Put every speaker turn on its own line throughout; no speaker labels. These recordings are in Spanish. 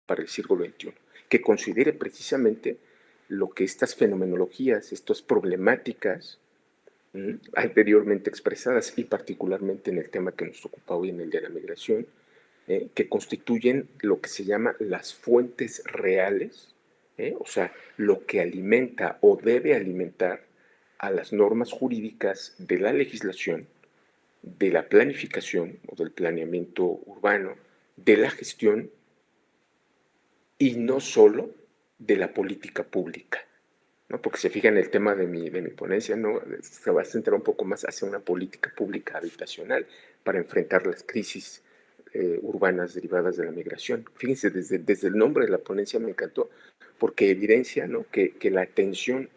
para el siglo XXI, que considere precisamente lo que estas fenomenologías, estas problemáticas anteriormente expresadas y particularmente en el tema que nos ocupa hoy en el de la migración, que constituyen lo que se llama las fuentes reales, o sea, lo que alimenta o debe alimentar a las normas jurídicas de la legislación, de la planificación o del planeamiento urbano, de la gestión y no solo de la política pública, ¿no? Porque se fija en el tema de mi ponencia, ¿no? Se va a centrar un poco más hacia una política pública habitacional para enfrentar las crisis urbanas derivadas de la migración. Fíjense, desde el nombre de la ponencia me encantó, porque evidencia, ¿no?, que la atención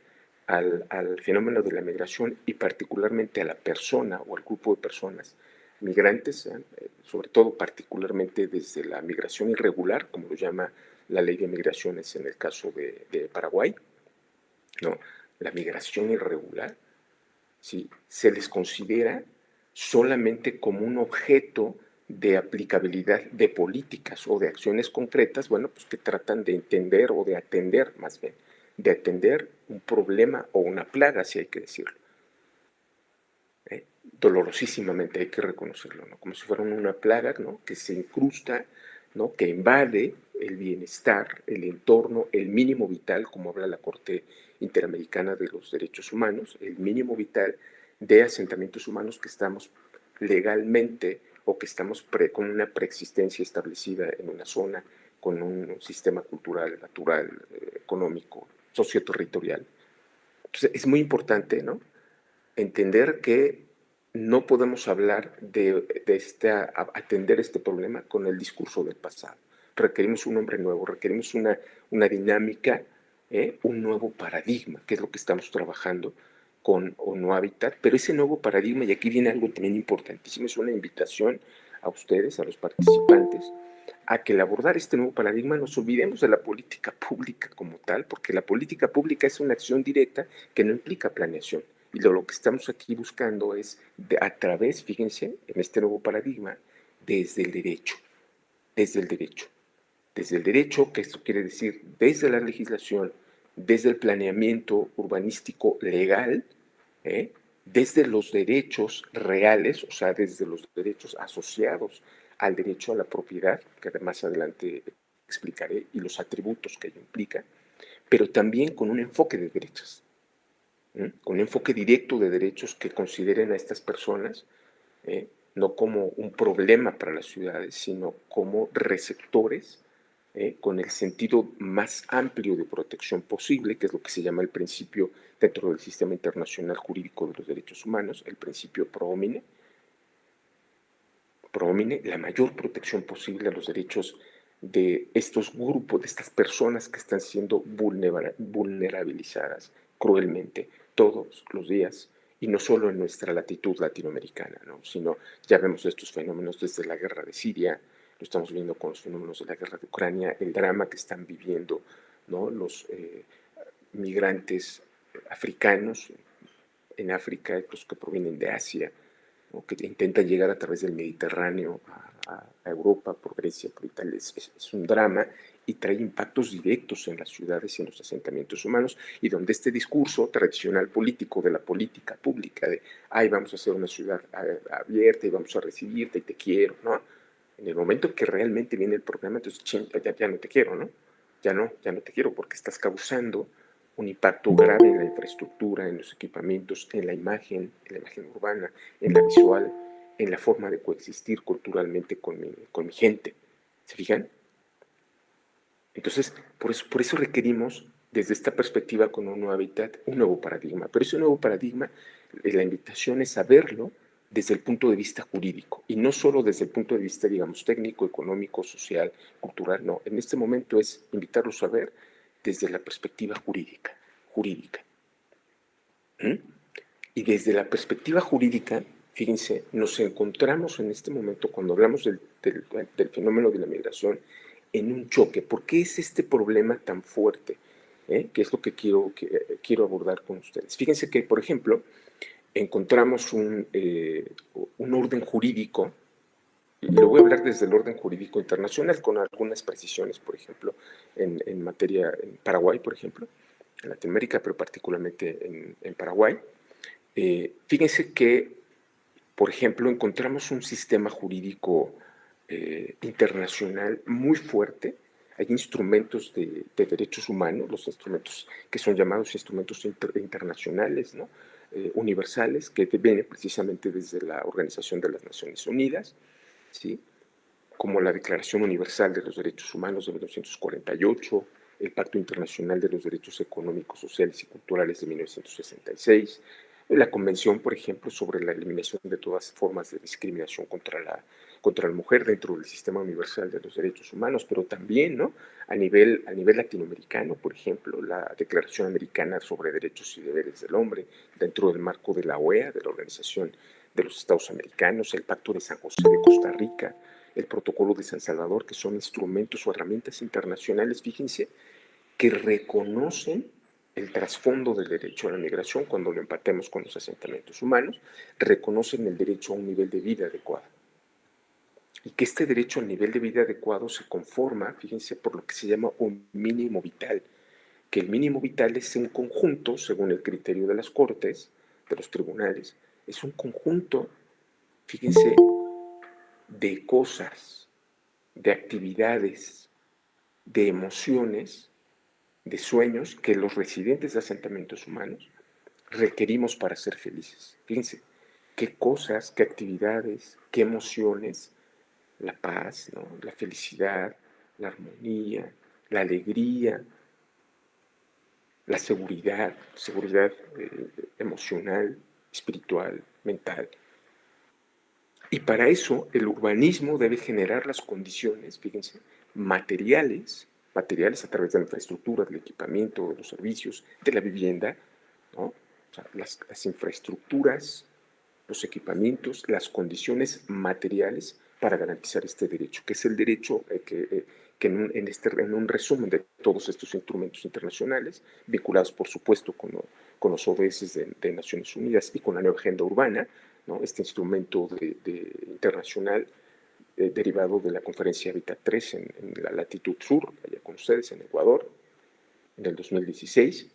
al fenómeno de la migración y particularmente a la persona o al grupo de personas migrantes, sobre todo particularmente desde la migración irregular, como lo llama la ley de migraciones en el caso de Paraguay, ¿no? La migración irregular, ¿sí?, se les considera solamente como un objeto de aplicabilidad de políticas o de acciones concretas, bueno, pues que tratan de entender o de atender, más bien, de atender un problema o una plaga, si hay que decirlo. Dolorosísimamente hay que reconocerlo, ¿no? Como si fuera una plaga, ¿no?, que se incrusta, ¿no?, que invade el bienestar, el entorno, el mínimo vital, como habla la Corte Interamericana de los Derechos Humanos, el mínimo vital de asentamientos humanos que estamos legalmente o que estamos con una preexistencia establecida en una zona, con un sistema cultural, natural, económico, socioterritorial. Entonces, es muy importante, ¿no?, entender que no podemos hablar atender este problema con el discurso del pasado. Requerimos un hombre nuevo, requerimos una dinámica, un nuevo paradigma, que es lo que estamos trabajando con ONU Habitat, pero ese nuevo paradigma, y aquí viene algo también importantísimo, es una invitación a ustedes, a los participantes, a que al abordar este nuevo paradigma nos olvidemos de la política pública como tal, porque la política pública es una acción directa que no implica planeación. Y lo que estamos aquí buscando es, a través, fíjense, en este nuevo paradigma, desde el derecho, desde el derecho. Desde el derecho, que esto quiere decir desde la legislación, desde el planeamiento urbanístico legal, desde los derechos reales, o sea, desde los derechos asociados al derecho a la propiedad, que más adelante explicaré, y los atributos que ello implica, pero también con un enfoque de derechos, con un enfoque directo de derechos que consideren a estas personas no como un problema para las ciudades, sino como receptores con el sentido más amplio de protección posible, que es lo que se llama el principio dentro del sistema internacional jurídico de los derechos humanos, el principio pro homine, la mayor protección posible a los derechos de estos grupos, de estas personas que están siendo vulnerabilizadas cruelmente todos los días, y no solo en nuestra latitud latinoamericana, ¿no?, sino ya vemos estos fenómenos desde la guerra de Siria, lo estamos viendo con los fenómenos de la guerra de Ucrania, el drama que están viviendo, ¿no?, los migrantes africanos en África, los que provienen de Asia, ¿no?, que intentan llegar a través del Mediterráneo a Europa, por Grecia, por Italia. Es un drama y trae impactos directos en las ciudades y en los asentamientos humanos, y donde este discurso tradicional político de la política pública de, ay, vamos a hacer una ciudad abierta y vamos a recibirte y te quiero, ¿no?, en el momento que realmente viene el problema, entonces ya no te quiero, ¿no? Ya no te quiero, porque estás causando un impacto grave en la infraestructura, en los equipamientos, en la imagen urbana, en la visual, en la forma de coexistir culturalmente con mi gente. ¿Se fijan? Entonces, por eso requerimos, desde esta perspectiva con un nuevo hábitat, un nuevo paradigma. Pero ese nuevo paradigma, la invitación es a verlo desde el punto de vista jurídico, y no solo desde el punto de vista, digamos, técnico, económico, social, cultural, no. En este momento es invitarlos a ver desde la perspectiva jurídica. Y desde la perspectiva jurídica, fíjense, nos encontramos en este momento, cuando hablamos del fenómeno de la migración, en un choque. ¿Por qué es este problema tan fuerte? Que es lo que quiero abordar con ustedes. Fíjense que, por ejemplo, encontramos un orden jurídico Y lo voy a hablar desde el orden jurídico internacional, con algunas precisiones, por ejemplo, en materia, en Paraguay, por ejemplo, en Latinoamérica, pero particularmente en Paraguay. Fíjense que, por ejemplo, encontramos un sistema jurídico internacional muy fuerte. Hay instrumentos de derechos humanos, los instrumentos que son llamados instrumentos internacionales, ¿no? Universales, que vienen precisamente desde la Organización de las Naciones Unidas, ¿sí? Como la Declaración Universal de los Derechos Humanos de 1948, el Pacto Internacional de los Derechos Económicos, Sociales y Culturales de 1966, la Convención, por ejemplo, sobre la eliminación de todas formas de discriminación contra la mujer dentro del Sistema Universal de los Derechos Humanos, pero también, ¿no? A nivel latinoamericano, por ejemplo, la Declaración Americana sobre Derechos y Deberes del Hombre, dentro del marco de la OEA, de la Organización de los Estados Americanos, el Pacto de San José de Costa Rica, el Protocolo de San Salvador, que son instrumentos o herramientas internacionales, fíjense, que reconocen el trasfondo del derecho a la migración cuando lo empatemos con los asentamientos humanos, reconocen el derecho a un nivel de vida adecuado. Y que este derecho al nivel de vida adecuado se conforma, fíjense, por lo que se llama un mínimo vital, que el mínimo vital es un conjunto, según el criterio de las cortes, de los tribunales, es un conjunto, fíjense, de cosas, de actividades, de emociones, de sueños que los residentes de asentamientos humanos requerimos para ser felices. Fíjense, qué cosas, qué actividades, qué emociones, la paz, ¿no? La felicidad, la armonía, la alegría, la seguridad emocional, espiritual, mental. Y para eso el urbanismo debe generar las condiciones, fíjense, materiales a través de la infraestructura, del equipamiento, de los servicios, de la vivienda, ¿no? O sea, las infraestructuras, los equipamientos, las condiciones materiales para garantizar este derecho, que es el derecho que en un resumen de todos estos instrumentos internacionales, vinculados por supuesto con los ODS de Naciones Unidas y con la nueva agenda urbana, ¿no? Este instrumento internacional derivado de la conferencia Habitat 3 en la latitud sur, allá con ustedes, en Ecuador, en el 2016,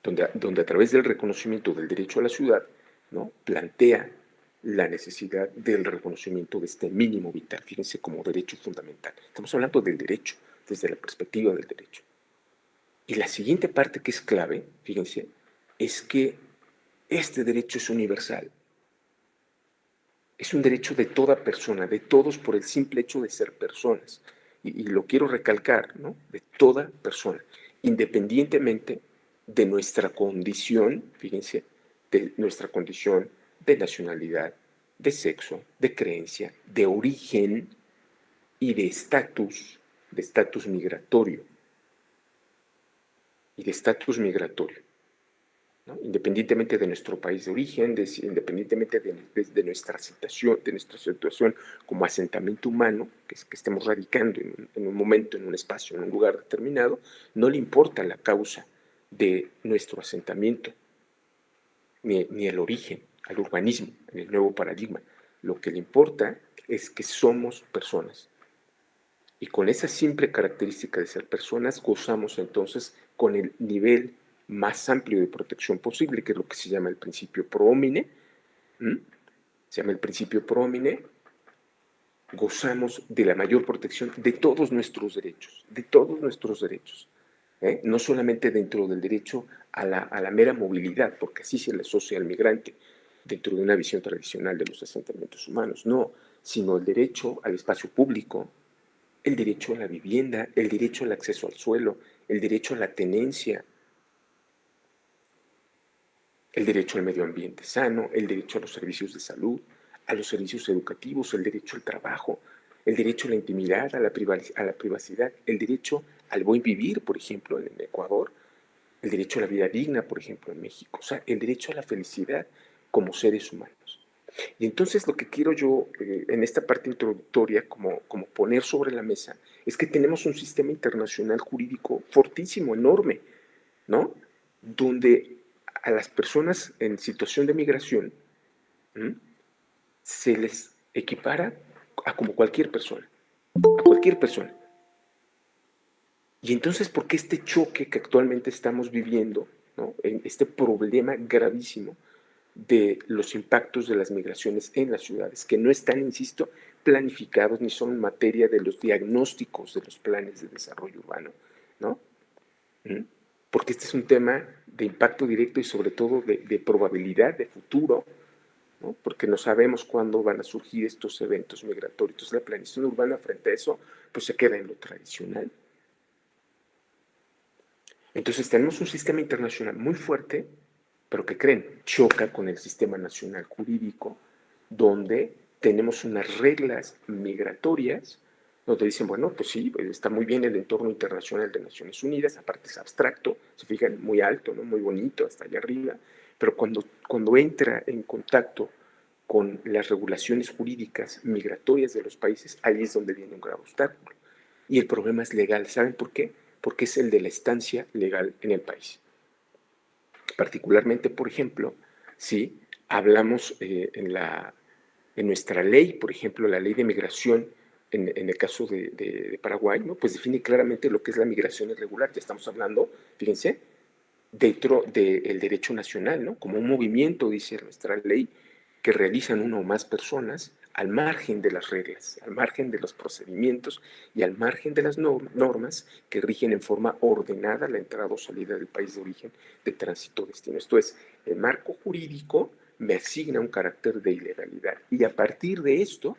donde a través del reconocimiento del derecho a la ciudad, ¿no? Plantea la necesidad del reconocimiento de este mínimo vital, fíjense, como derecho fundamental. Estamos hablando del derecho, desde la perspectiva del derecho. Y la siguiente parte que es clave, fíjense, es que este derecho es universal. Es un derecho de toda persona, de todos por el simple hecho de ser personas. Y lo quiero recalcar, ¿no? De toda persona, independientemente de nuestra condición, fíjense, de nuestra condición de nacionalidad, de sexo, de creencia, de origen y de estatus migratorio, y de estatus migratorio. ¿No? Independientemente de nuestro país de origen, independientemente de nuestra situación como asentamiento humano, que estemos radicando en un momento, en un espacio, en un lugar determinado, no le importa la causa de nuestro asentamiento, ni el origen, al urbanismo, en el nuevo paradigma. Lo que le importa es que somos personas. Y con esa simple característica de ser personas, gozamos entonces con el nivel más amplio de protección posible, que es lo que se llama el principio pro homine. Se llama el principio pro homine. Gozamos de la mayor protección de todos nuestros derechos, No solamente dentro del derecho a la mera movilidad, porque así se le asocia al migrante dentro de una visión tradicional de los asentamientos humanos, no, sino el derecho al espacio público, el derecho a la vivienda, el derecho al acceso al suelo, el derecho a la tenencia, el derecho al medio ambiente sano, el derecho a los servicios de salud, a los servicios educativos, el derecho al trabajo, el derecho a la intimidad, a la privacidad, el derecho al buen vivir, por ejemplo, en Ecuador, el derecho a la vida digna, por ejemplo, en México, o sea, el derecho a la felicidad como seres humanos. Y entonces lo que quiero yo en esta parte introductoria como poner sobre la mesa es que tenemos un sistema internacional jurídico fortísimo, enorme, ¿no? Donde a las personas en situación de migración se les equipara a como cualquier persona, a cualquier persona. Y entonces, ¿por qué este choque que actualmente estamos viviendo, ¿no? En este problema gravísimo de los impactos de las migraciones en las ciudades, que no están, insisto, planificados ni son materia de los diagnósticos de los planes de desarrollo urbano, ¿no? ¿Mm? Porque este es un tema de impacto directo y sobre todo de probabilidad de futuro, ¿no? Porque no sabemos cuándo van a surgir estos eventos migratorios. Entonces la planeación urbana frente a eso, pues se queda en lo tradicional. Entonces tenemos un sistema internacional muy fuerte, pero que creen, choca con el sistema nacional jurídico, donde tenemos unas reglas migratorias, donde dicen, bueno, pues sí, está muy bien el entorno internacional de Naciones Unidas, aparte es abstracto, se fijan, muy alto, ¿no? Muy bonito, hasta allá arriba, pero cuando entra en contacto con las regulaciones jurídicas migratorias de los países, ahí es donde viene un grave obstáculo. Y el problema es legal, ¿saben por qué? Porque es el de la estancia legal en el país. Particularmente, por ejemplo, si hablamos en nuestra ley, por ejemplo, la ley de migración, en el caso de Paraguay, ¿no? Pues define claramente lo que es la migración irregular. Ya estamos hablando, fíjense, dentro del derecho nacional, ¿no? Como un movimiento, dice nuestra ley, que realizan una o más personas al margen de las reglas, al margen de los procedimientos y al margen de las normas que rigen en forma ordenada la entrada o salida del país de origen, de tránsito o destino. Esto es, el marco jurídico me asigna un carácter de ilegalidad y a partir de esto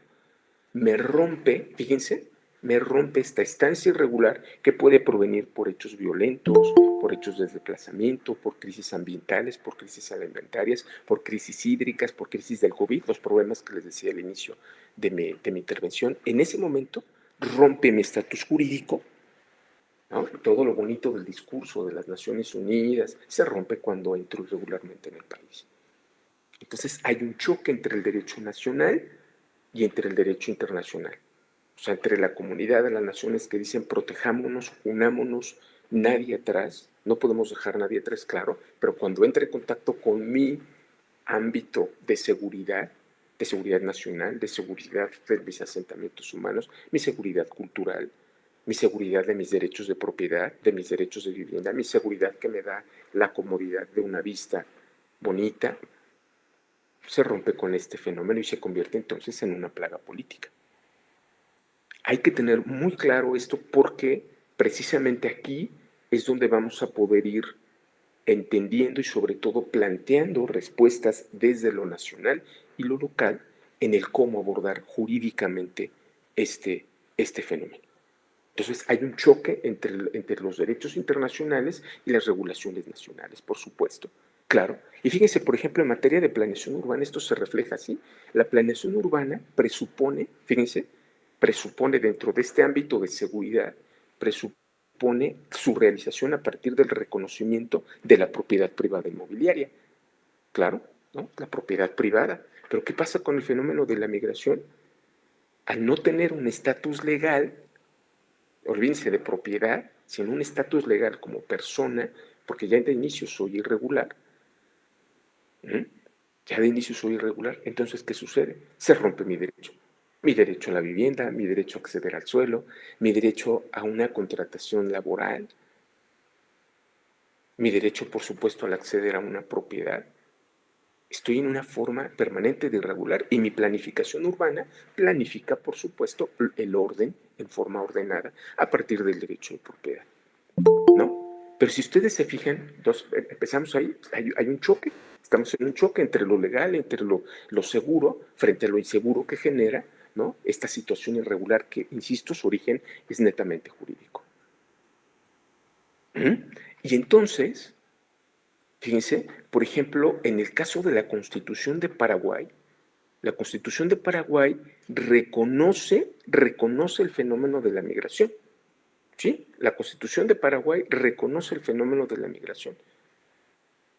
me rompe, fíjense, me rompe esta estancia irregular que puede provenir por hechos violentos, por hechos de desplazamiento, por crisis ambientales, por crisis alimentarias, por crisis hídricas, por crisis del COVID, los problemas que les decía al inicio de mi intervención. En ese momento rompe mi estatus jurídico, ¿no? Todo lo bonito del discurso de las Naciones Unidas se rompe cuando entro irregularmente en el país. Entonces hay un choque entre el derecho nacional y entre el derecho internacional. O sea, entre la comunidad de las naciones que dicen protejámonos, unámonos, nadie atrás, no podemos dejar a nadie atrás, claro, pero cuando entre en contacto con mi ámbito de seguridad nacional, de seguridad de mis asentamientos humanos, mi seguridad cultural, mi seguridad de mis derechos de propiedad, de mis derechos de vivienda, mi seguridad que me da la comodidad de una vista bonita, se rompe con este fenómeno y se convierte entonces en una plaga política. Hay que tener muy claro esto porque precisamente aquí es donde vamos a poder ir entendiendo y sobre todo planteando respuestas desde lo nacional y lo local en el cómo abordar jurídicamente este fenómeno. Entonces hay un choque entre los derechos internacionales y las regulaciones nacionales, por supuesto. Claro. Y fíjense, por ejemplo, en materia de planeación urbana, esto se refleja así. La planeación urbana presupone, fíjense, presupone dentro de este ámbito de seguridad, presupone su realización a partir del reconocimiento de la propiedad privada inmobiliaria. Claro, ¿no? La propiedad privada. Pero ¿qué pasa con el fenómeno de la migración? Al no tener un estatus legal, olvídense de propiedad, sino un estatus legal como persona, porque ya de inicio soy irregular, ¿eh? Ya de inicio soy irregular, entonces ¿qué sucede? Se rompe mi derecho a la vivienda, mi derecho a acceder al suelo, mi derecho a una contratación laboral, mi derecho, por supuesto, al acceder a una propiedad. Estoy en una forma permanente de irregular y mi planificación urbana planifica, por supuesto, el orden en forma ordenada a partir del derecho de propiedad, ¿no? Pero si ustedes se fijan, empezamos ahí, hay un choque, estamos en un choque entre lo legal, entre lo seguro, frente a lo inseguro que genera, ¿no? Esta situación irregular que, insisto, su origen es netamente jurídico. Y entonces, fíjense, por ejemplo, en el caso de la Constitución de Paraguay, la Constitución de Paraguay reconoce el fenómeno de la migración. ¿Sí? La Constitución de Paraguay reconoce el fenómeno de la migración,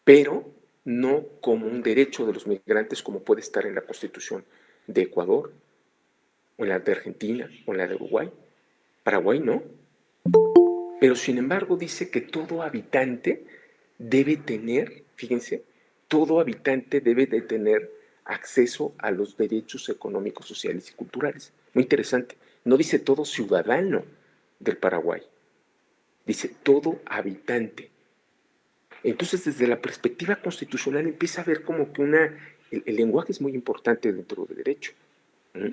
pero no como un derecho de los migrantes como puede estar en la Constitución de Ecuador, o en la de Argentina, o en la de Uruguay. Paraguay no. Pero sin embargo dice que todo habitante debe tener, fíjense, todo habitante debe de tener acceso a los derechos económicos, sociales y culturales. Muy interesante. No dice todo ciudadano del Paraguay, dice todo habitante. Entonces, desde la perspectiva constitucional empieza a ver como que el lenguaje es muy importante dentro del derecho. ¿Mm?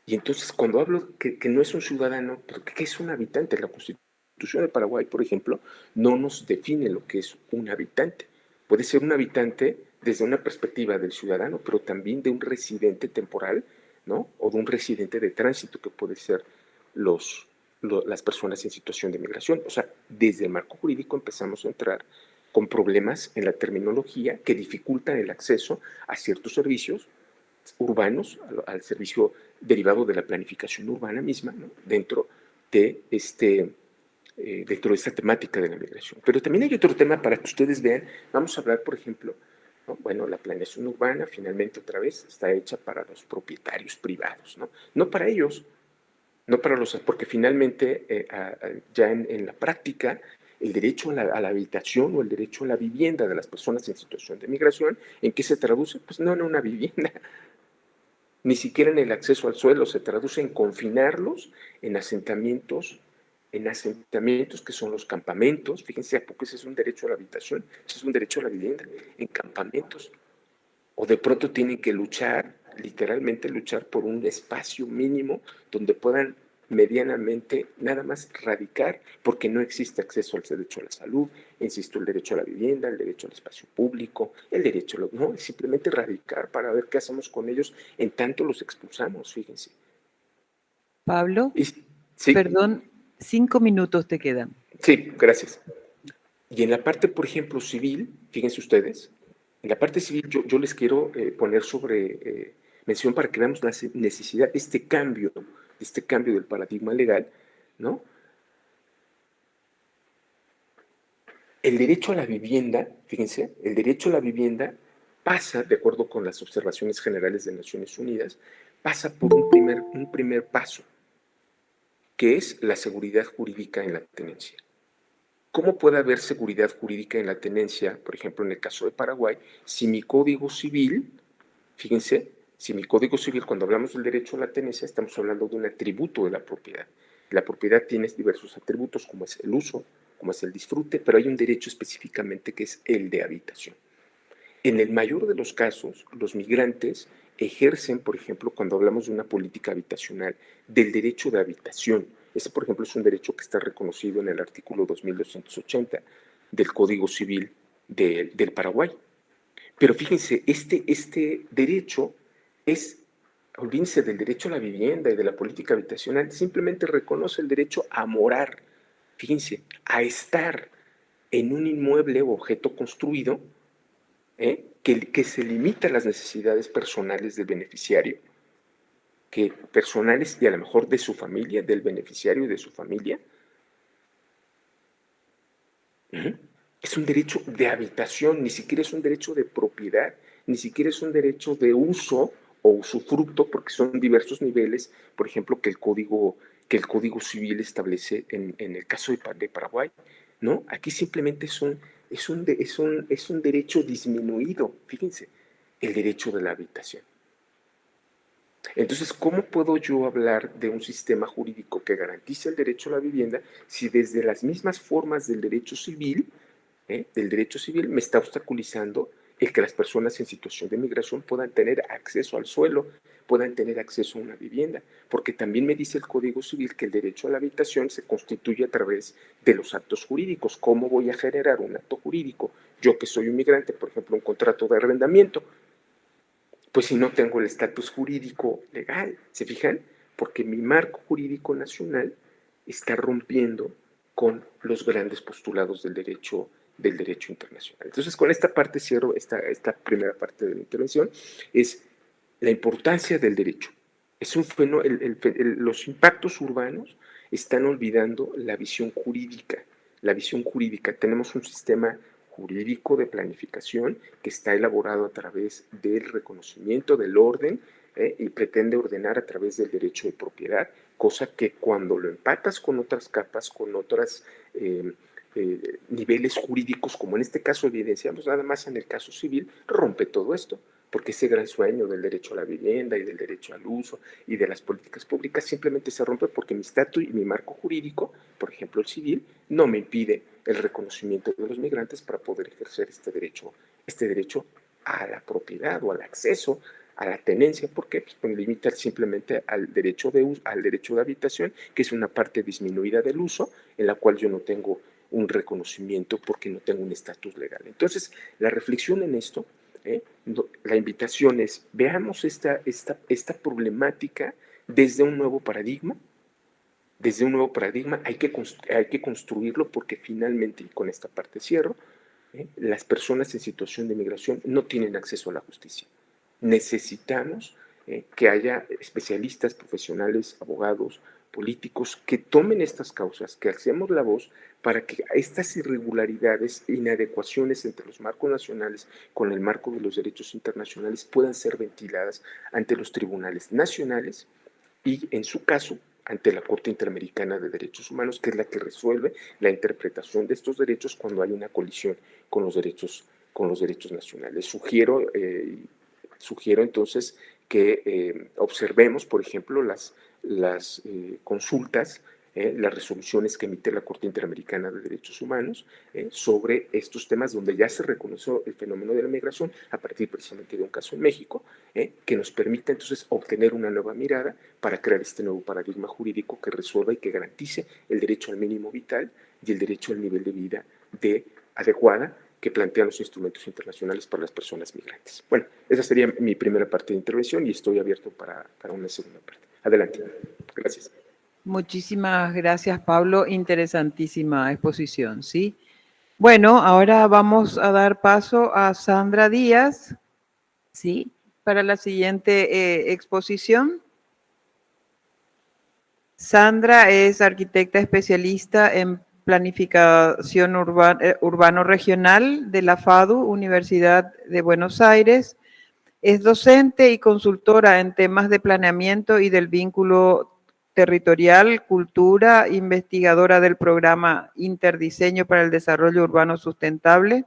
Y entonces, cuando hablo que no es un ciudadano, pero que es un habitante, la Constitución de Paraguay, por ejemplo, no nos define lo que es un habitante. Puede ser un habitante desde una perspectiva del ciudadano, pero también de un residente temporal, ¿no? O de un residente de tránsito, que puede ser las personas en situación de migración. O sea, desde el marco jurídico empezamos a entrar con problemas en la terminología que dificultan el acceso a ciertos servicios urbanos, al servicio derivado de la planificación urbana misma, ¿no? Dentro de esta temática de la migración. Pero también hay otro tema para que ustedes vean. Vamos a hablar, por ejemplo, ¿no? Bueno, la planeación urbana finalmente otra vez está hecha para los propietarios privados, ¿no? No para ellos, no para los, porque finalmente ya en la práctica el derecho a la habitación o el derecho a la vivienda de las personas en situación de migración, ¿en qué se traduce? Pues no en una vivienda, ni siquiera en el acceso al suelo, se traduce en confinarlos en asentamientos que son los campamentos. Fíjense, ¿a poco ese es un derecho a la habitación? Ese es un derecho a la vivienda, en campamentos. O de pronto tienen que luchar, literalmente luchar por un espacio mínimo donde puedan medianamente nada más radicar, porque no existe acceso al derecho a la salud, insisto, el derecho a la vivienda, el derecho al espacio público, el derecho a no, simplemente radicar para ver qué hacemos con ellos en tanto los expulsamos, fíjense.
Pablo,
Y, sí,
perdón, 5 minutos te quedan.
sí, gracias. Y en la parte, por ejemplo, civil, fíjense ustedes, en la parte civil yo les quiero poner sobre mención para que veamos la necesidad de este cambio del paradigma legal, ¿no? El derecho a la vivienda, fíjense, el derecho a la vivienda pasa, de acuerdo con las observaciones generales de Naciones Unidas, pasa por un primer paso, que es la seguridad jurídica en la tenencia. ¿Cómo puede haber seguridad jurídica en la tenencia, por ejemplo, en el caso de Paraguay, si mi Código Civil, fíjense, si mi Código Civil, cuando hablamos del derecho a la tenencia, estamos hablando de un atributo de la propiedad. La propiedad tiene diversos atributos, como es el uso, como es el disfrute, pero hay un derecho específicamente que es el de habitación. En el mayor de los casos, los migrantes ejercen, por ejemplo, cuando hablamos de una política habitacional, del derecho de habitación. Ese, por ejemplo, es un derecho que está reconocido en el artículo 2280 del Código Civil del Paraguay. Pero fíjense, este derecho es, olvídense del derecho a la vivienda y de la política habitacional, simplemente reconoce el derecho a morar, fíjense, a estar en un inmueble o objeto construido que se limita a las necesidades personales del beneficiario, que personales y a lo mejor de su familia, del beneficiario y de su familia. Es un derecho de habitación, ni siquiera es un derecho de propiedad, ni siquiera es un derecho de uso o usufructo, porque son diversos niveles, por ejemplo, que el Código Civil establece en el caso de Paraguay, ¿no? Aquí simplemente es un derecho disminuido, fíjense, el derecho de la habitación. Entonces, ¿cómo puedo yo hablar de un sistema jurídico que garantice el derecho a la vivienda si desde las mismas formas del derecho civil me está obstaculizando el que las personas en situación de migración puedan tener acceso al suelo, puedan tener acceso a una vivienda? Porque también me dice el Código Civil que el derecho a la habitación se constituye a través de los actos jurídicos. ¿Cómo voy a generar un acto jurídico? Yo que soy un migrante, por ejemplo, un contrato de arrendamiento, pues si no tengo el estatus jurídico legal, ¿se fijan? Porque mi marco jurídico nacional está rompiendo con los grandes postulados del derecho internacional. Entonces, con esta parte cierro esta primera parte de la intervención, es la importancia del derecho. Es un fenómeno, los impactos urbanos están olvidando la visión jurídica. La visión jurídica, tenemos un sistema jurídico de planificación que está elaborado a través del reconocimiento del orden y pretende ordenar a través del derecho de propiedad, cosa que cuando lo empatas con otras capas, con otros niveles jurídicos, como en este caso evidenciamos nada más en el caso civil, rompe todo esto. porque ese gran sueño del derecho a la vivienda y del derecho al uso y de las políticas públicas simplemente se rompe porque mi estatus y mi marco jurídico, por ejemplo el civil, no me impide el reconocimiento de los migrantes para poder ejercer este derecho a la propiedad o al acceso a la tenencia. ¿Por qué? Pues limita simplemente al derecho de uso, al derecho de habitación, que es una parte disminuida del uso, en la cual yo no tengo un reconocimiento porque no tengo un estatus legal. Entonces, la reflexión en esto, la invitación es, veamos esta problemática desde un nuevo paradigma. Desde un nuevo paradigma hay que construirlo porque finalmente, y con esta parte cierro, las personas en situación de migración no tienen acceso a la justicia. Necesitamos que haya especialistas, profesionales, abogados, políticos que tomen estas causas, que alcemos la voz para que estas irregularidades, inadecuaciones entre los marcos nacionales con el marco de los derechos internacionales puedan ser ventiladas ante los tribunales nacionales y, en su caso, ante la Corte Interamericana de Derechos Humanos, que es la que resuelve la interpretación de estos derechos cuando hay una colisión con los derechos nacionales. Sugiero entonces que observemos, por ejemplo, las consultas, las resoluciones que emite la Corte Interamericana de Derechos Humanos sobre estos temas donde ya se reconoció el fenómeno de la migración a partir precisamente de un caso en México, que nos permita entonces obtener una nueva mirada para crear este nuevo paradigma jurídico que resuelva y que garantice el derecho al mínimo vital y el derecho al nivel de vida adecuada que plantean los instrumentos internacionales para las personas migrantes. Bueno, esa sería mi primera parte de intervención y estoy abierto para una segunda parte. Adelante. Gracias.
Muchísimas gracias, Pablo. Interesantísima exposición, ¿sí? Bueno, ahora vamos a dar paso a Sandra Díaz, ¿sí? Para la siguiente exposición. Sandra es arquitecta especialista en planificación urbano regional de la FADU, Universidad de Buenos Aires. Es docente y consultora en temas de planeamiento y del vínculo territorial, cultura, investigadora del programa Interdiseño para el Desarrollo Urbano Sustentable,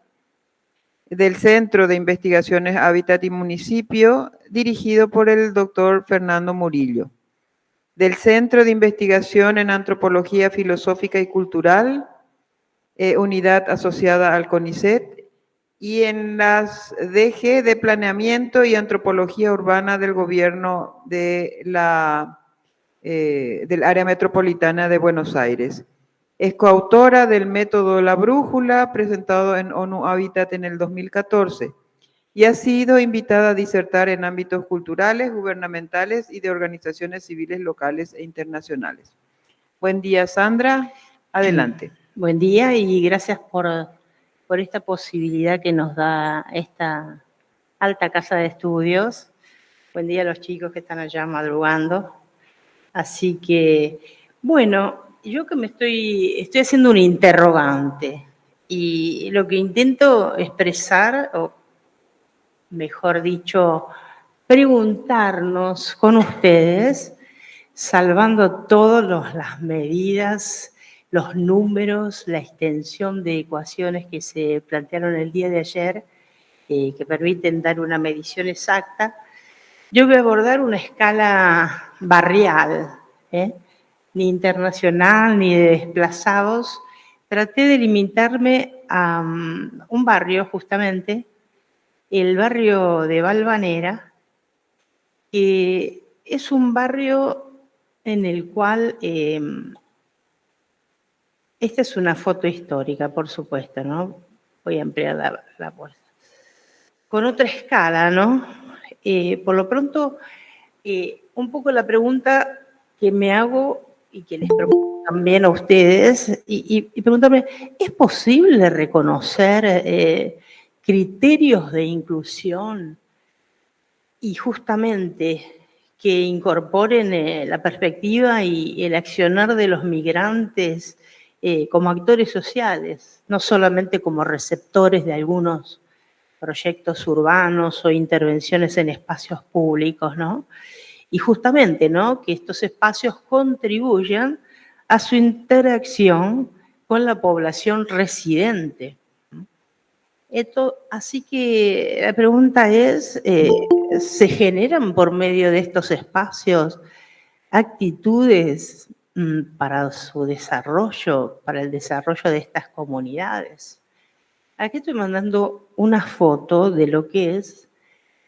del Centro de Investigaciones Hábitat y Municipio, dirigido por el doctor Fernando Murillo, del Centro de Investigación en Antropología Filosófica y Cultural, unidad asociada al CONICET, y en las DG de Planeamiento y Antropología Urbana del Gobierno de del Área Metropolitana de Buenos Aires. Es coautora del Método La Brújula, presentado en ONU Habitat en el 2014, y ha sido invitada a disertar en ámbitos culturales, gubernamentales y de organizaciones civiles locales e internacionales. Buen día, Sandra. Adelante.
Buen día y gracias por esta posibilidad que nos da esta alta casa de estudios. Buen día a los chicos que están allá madrugando. Así que, bueno, yo que me estoy haciendo un interrogante y lo que intento expresar, o mejor dicho, preguntarnos con ustedes, salvando todas las medidas, los números, la extensión de ecuaciones que se plantearon el día de ayer, que permiten dar una medición exacta. Yo voy a abordar una escala barrial, ni internacional ni de desplazados. Traté de limitarme a un barrio, justamente, el barrio de Valvanera, que es un barrio en el cual, esta es una foto histórica, por supuesto, ¿no? Voy a ampliar la puerta. Con otra escala, ¿no? Por lo pronto, un poco la pregunta que me hago y que les pregunto también a ustedes, y preguntarme, ¿es posible reconocer criterios de inclusión y justamente que incorporen la perspectiva y el accionar de los migrantes como actores sociales, no solamente como receptores de algunos proyectos urbanos o intervenciones en espacios públicos, ¿no? Y justamente, ¿no?, que estos espacios contribuyan a su interacción con la población residente. Así que la pregunta es, ¿se generan por medio de estos espacios actitudes para su desarrollo, para el desarrollo de estas comunidades? Aquí estoy mandando una foto de lo que es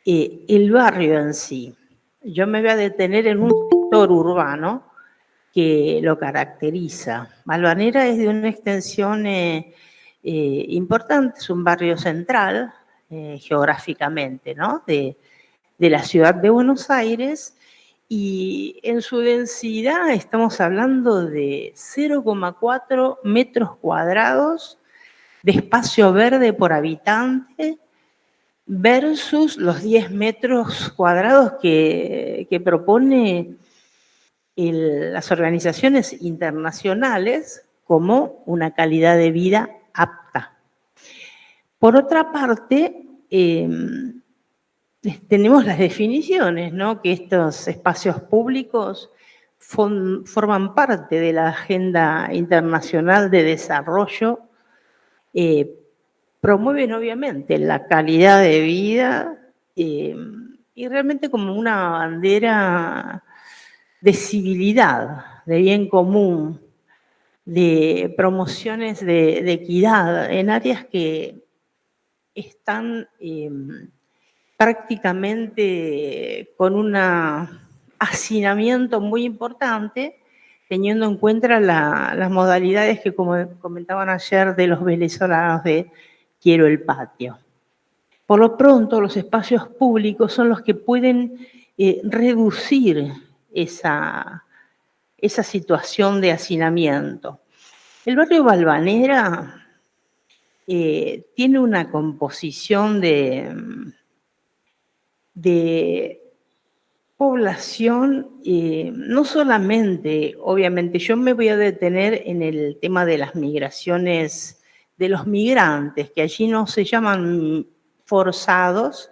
el barrio en sí. Yo me voy a detener en un sector urbano que lo caracteriza. Balvanera es de una extensión importante, es un barrio central geográficamente, ¿no? De la ciudad de Buenos Aires, y en su densidad estamos hablando de 0,4 metros cuadrados de espacio verde por habitante versus los 10 metros cuadrados que propone las organizaciones internacionales como una calidad de vida apta. Por otra parte, tenemos las definiciones, ¿no? Que estos espacios públicos forman parte de la Agenda Internacional de Desarrollo, promueven obviamente la calidad de vida y realmente como una bandera de civilidad, de bien común, de promociones de equidad en áreas que están prácticamente con un hacinamiento muy importante, teniendo en cuenta las modalidades que, como comentaban ayer, de los venezolanos de quiero el patio. Por lo pronto, los espacios públicos son los que pueden reducir esa situación de hacinamiento. El barrio Balvanera tiene una composición de población, no solamente, obviamente, yo me voy a detener en el tema de las migraciones de los migrantes, que allí no se llaman forzados,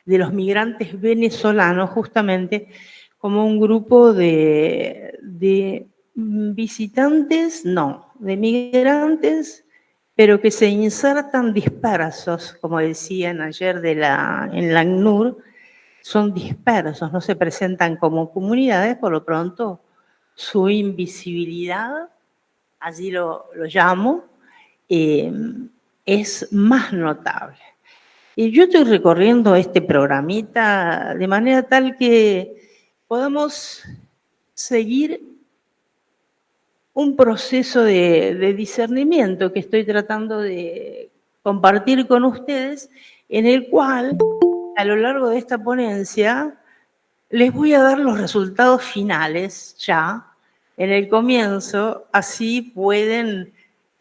de los migrantes venezolanos, justamente como un grupo de visitantes, no, de migrantes, pero que se insertan dispersos, como decían ayer en la ACNUR, son dispersos, no se presentan como comunidades, por lo pronto su invisibilidad, allí lo llamo, es más notable. Y yo estoy recorriendo este programita de manera tal que podamos seguir un proceso de discernimiento que estoy tratando de compartir con ustedes, en el cual a lo largo de esta ponencia les voy a dar los resultados finales ya en el comienzo, así pueden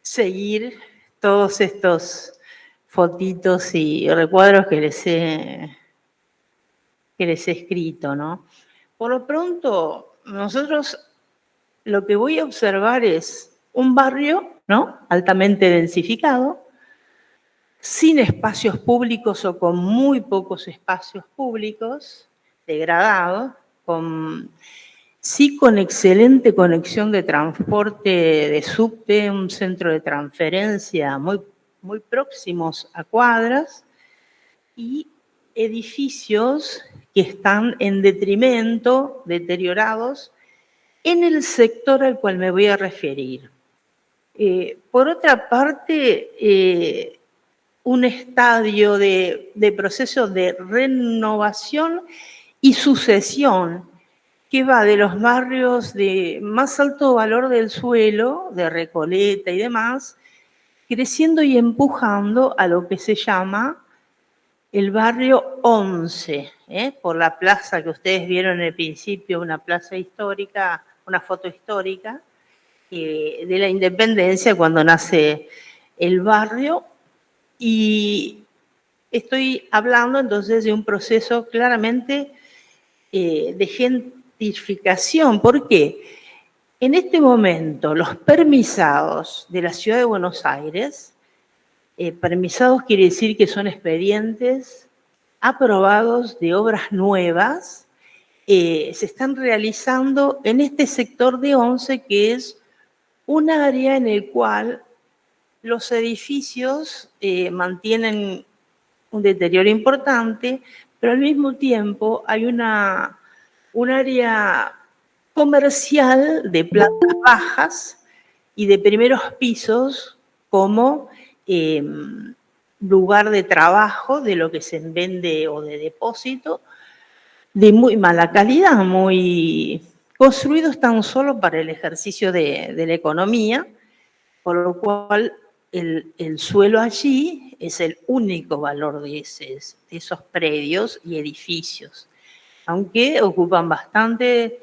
seguir todos estos fotitos y recuadros que les he escrito, ¿no? Por lo pronto, nosotros lo que voy a observar es un barrio, ¿no? Altamente densificado, sin espacios públicos o con muy pocos espacios públicos, degradado, sí con excelente conexión de transporte de subte, un centro de transferencia muy próximos a cuadras, y edificios que están en detrimento, deteriorados, en el sector al cual me voy a referir. Por otra parte, un estadio de proceso de renovación y sucesión que va de los barrios de más alto valor del suelo, de Recoleta y demás, creciendo y empujando a lo que se llama el barrio 11, por la plaza que ustedes vieron en el principio, una plaza histórica, una foto histórica de la Independencia cuando nace el barrio. Y estoy hablando entonces de un proceso claramente de gentrificación. ¿Por qué? En este momento, los permisados de la Ciudad de Buenos Aires, permisados quiere decir que son expedientes aprobados de obras nuevas, se están realizando en este sector de 11, que es un área en el cual los edificios mantienen un deterioro importante, pero al mismo tiempo hay un área comercial de plantas bajas y de primeros pisos como lugar de trabajo de lo que se vende o de depósito de muy mala calidad, muy construidos tan solo para el ejercicio de la economía, por lo cual el suelo allí es el único valor de esos predios y edificios. Aunque ocupan bastante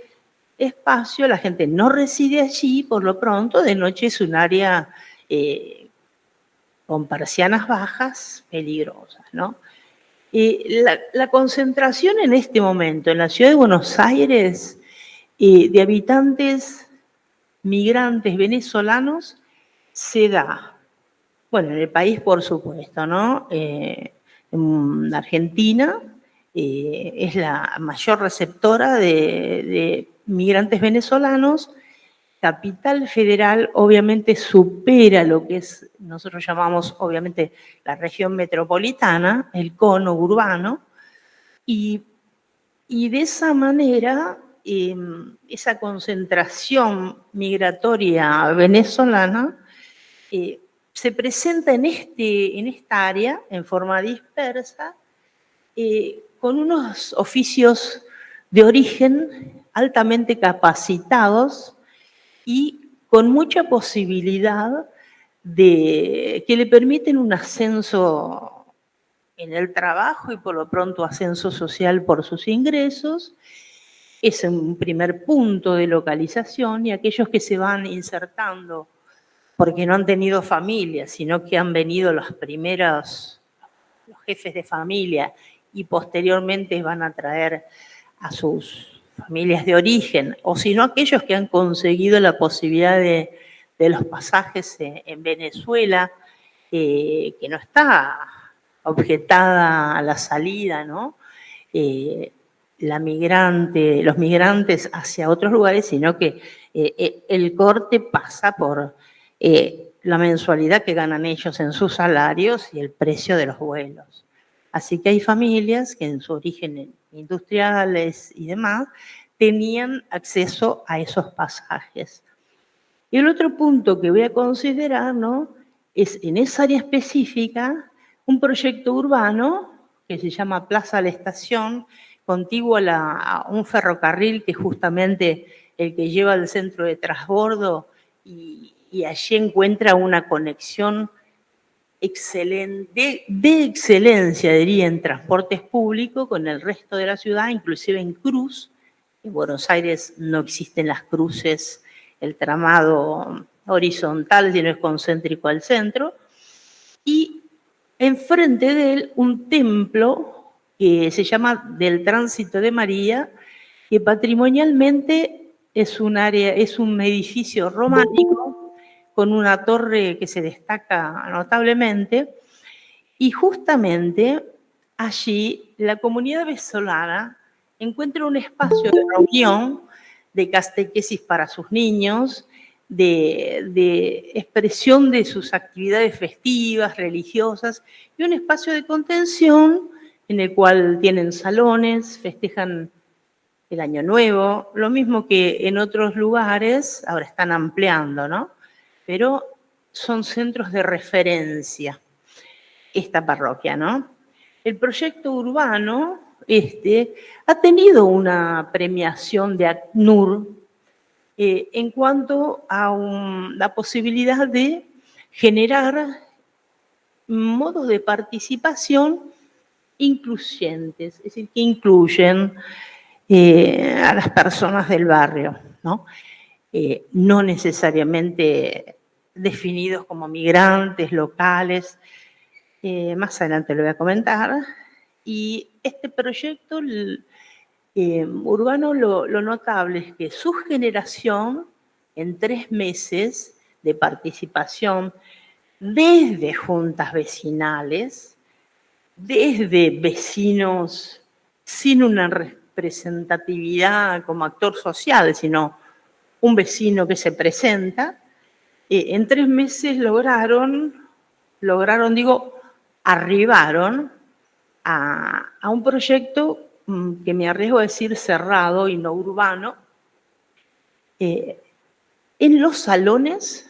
espacio, la gente no reside allí, por lo pronto, de noche es un área con persianas bajas, peligrosas, ¿no? La concentración en este momento en la ciudad de Buenos Aires de habitantes migrantes venezolanos se da, bueno, en el país por supuesto, ¿no? En Argentina es la mayor receptora de migrantes venezolanos. Capital Federal obviamente supera lo que es, nosotros llamamos obviamente la región metropolitana, el cono urbano, y de esa manera esa concentración migratoria venezolana se presenta en esta área en forma dispersa, con unos oficios de origen altamente capacitados y con mucha posibilidad que le permiten un ascenso en el trabajo y por lo pronto ascenso social por sus ingresos. Es un primer punto de localización, y aquellos que se van insertando porque no han tenido familia, sino que han venido los jefes de familia y posteriormente van a traer a sus familias de origen, o sino aquellos que han conseguido la posibilidad de los pasajes en Venezuela, que no está objetada a la salida, ¿no? Los migrantes hacia otros lugares, sino que el corte pasa por la mensualidad que ganan ellos en sus salarios y el precio de los vuelos. Así que hay familias que en su origen industriales y demás tenían acceso a esos pasajes. Y el otro punto que voy a considerar, ¿no?, es en esa área específica un proyecto urbano que se llama Plaza La Estación, contiguo a un ferrocarril que es justamente el que lleva al centro de transbordo, y allí encuentra una conexión excelente, de excelencia, diría, en transportes públicos con el resto de la ciudad, inclusive en cruz. En Buenos Aires no existen las cruces, el tramado horizontal, sino es concéntrico al centro. Y enfrente de él un templo que se llama del Tránsito de María, que patrimonialmente es un edificio románico con una torre que se destaca notablemente, y justamente allí la comunidad venezolana encuentra un espacio de reunión, de catequesis para sus niños, de expresión de sus actividades festivas, religiosas, y un espacio de contención en el cual tienen salones, festejan el Año Nuevo, lo mismo que en otros lugares, ahora están ampliando, ¿no? Pero son centros de referencia esta parroquia, ¿no? El proyecto urbano ha tenido una premiación de ACNUR en cuanto a la posibilidad de generar modos de participación incluyentes, es decir, que incluyen a las personas del barrio, ¿no? No necesariamente definidos como migrantes locales. Más adelante lo voy a comentar. Y este proyecto urbano, lo notable es que su generación en 3 meses de participación desde juntas vecinales, desde vecinos sin una representatividad como actor social, sino un vecino que se presenta, En 3 meses arribaron a un proyecto que me arriesgo a decir cerrado y no urbano, en los salones